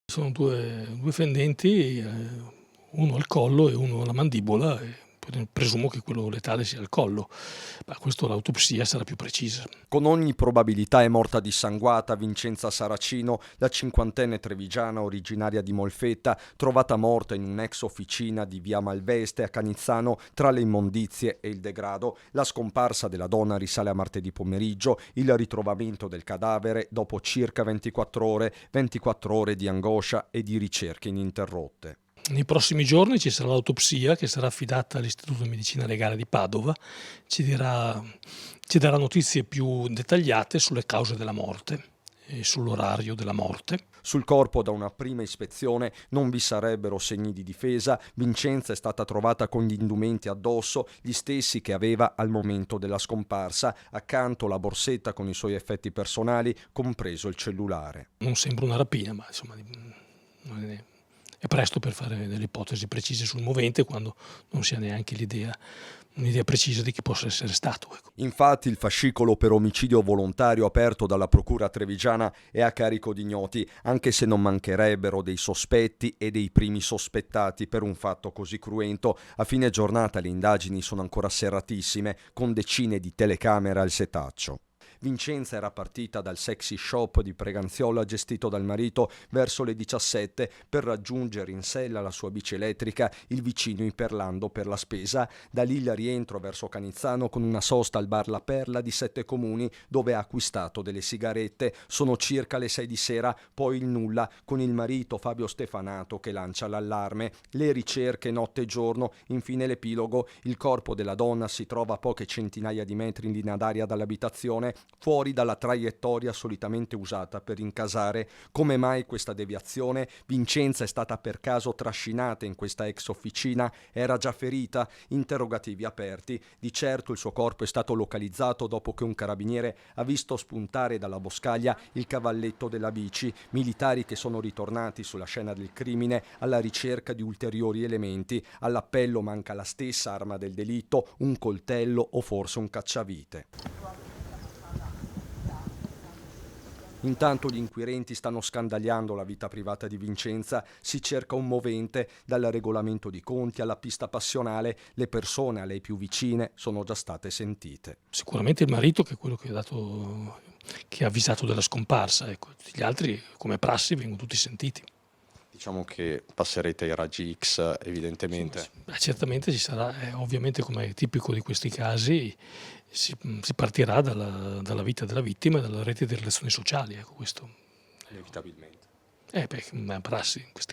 Sono due fendenti, uno al collo e uno alla mandibola, e presumo che quello letale sia al collo, ma questo l'autopsia sarà più precisa. Con ogni probabilità è morta dissanguata Vincenza Saracino, la cinquantenne trevigiana originaria di Molfetta, trovata morta in un'ex officina di via Malveste a Canizzano tra le immondizie e il degrado. La scomparsa della donna risale a martedì pomeriggio, il ritrovamento del cadavere dopo circa 24 ore di angoscia e di ricerche ininterrotte. Nei prossimi giorni ci sarà l'autopsia che sarà affidata all'Istituto di Medicina Legale di Padova, ci darà notizie più dettagliate sulle cause della morte e sull'orario della morte. Sul corpo, da una prima ispezione, non vi sarebbero segni di difesa. Vincenza è stata trovata con gli indumenti addosso, gli stessi che aveva al momento della scomparsa, accanto la borsetta con i suoi effetti personali, compreso il cellulare. Non sembra una rapina, ma insomma è presto per fare delle ipotesi precise sul movente quando non si ha neanche un'idea precisa di chi possa essere stato. Ecco. Infatti il fascicolo per omicidio volontario aperto dalla procura trevigiana è a carico di ignoti, anche se non mancherebbero dei sospetti e dei primi sospettati per un fatto così cruento. A fine giornata le indagini sono ancora serratissime, con decine di telecamere al setaccio. Vincenza era partita dal sexy shop di Preganziola gestito dal marito verso le 17 per raggiungere in sella la sua bici elettrica, il vicino Iperlando per la spesa. Da lì il rientro verso Canizzano con una sosta al bar La Perla di 7 Comuni dove ha acquistato delle sigarette. Sono circa le 6 di sera, poi il nulla con il marito Fabio Stefanato che lancia l'allarme. Le ricerche notte e giorno, infine l'epilogo. Il corpo della donna si trova a poche centinaia di metri in linea d'aria dall'abitazione, fuori dalla traiettoria solitamente usata per incasare. Come mai questa deviazione? Vincenza è stata per caso trascinata in questa ex officina? Era già ferita? Interrogativi aperti. Di certo il suo corpo è stato localizzato dopo che un carabiniere ha visto spuntare dalla boscaglia il cavalletto della bici. Militari che sono ritornati sulla scena del crimine alla ricerca di ulteriori elementi. All'appello manca la stessa arma del delitto, un coltello o forse un cacciavite. Intanto gli inquirenti stanno scandagliando la vita privata di Vincenza, si cerca un movente, dal regolamento di conti alla pista passionale, le persone a lei più vicine sono già state sentite. Sicuramente il marito, che è quello che ha avvisato della scomparsa, ecco. Gli altri, come prassi, vengono tutti sentiti. Diciamo che passerete ai raggi X evidentemente. Certamente ci sarà, ovviamente come è tipico di questi casi, si partirà dalla vita della vittima e dalla rete di relazioni sociali, ecco questo. Inevitabilmente. È una prassi in questi